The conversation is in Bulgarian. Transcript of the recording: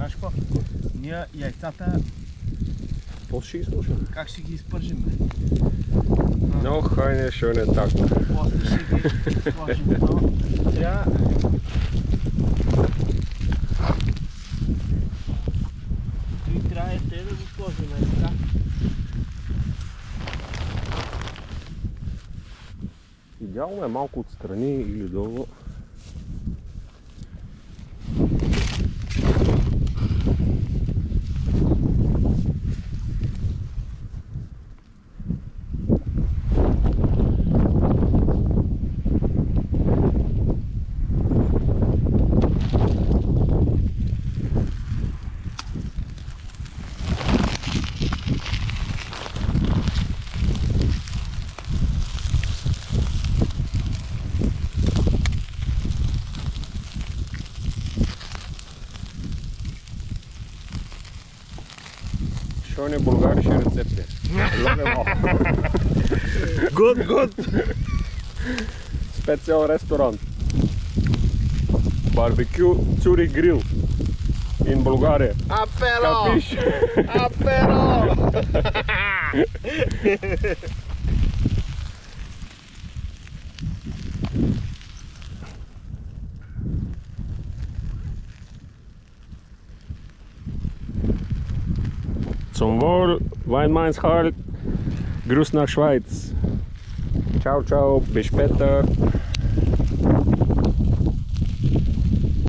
Знаеш какво? Ние яйцата... После ще ги слушаме. Как ще ги изпържим, бе? No, хайде, ще не так. После ще ги сложим, но трябва... И трябва те да го сложим, така. Идеално е малко отстрани или долу. Шоне българише рецепти. Good! Специал ресторант. Барбекю Цюрих Грил. In Bulgaria. Аперо! Капиш? Аперо! Zum Wohl, Weinmeinshalt, Gruß nach Schweiz. Ciao, ciao, bis später.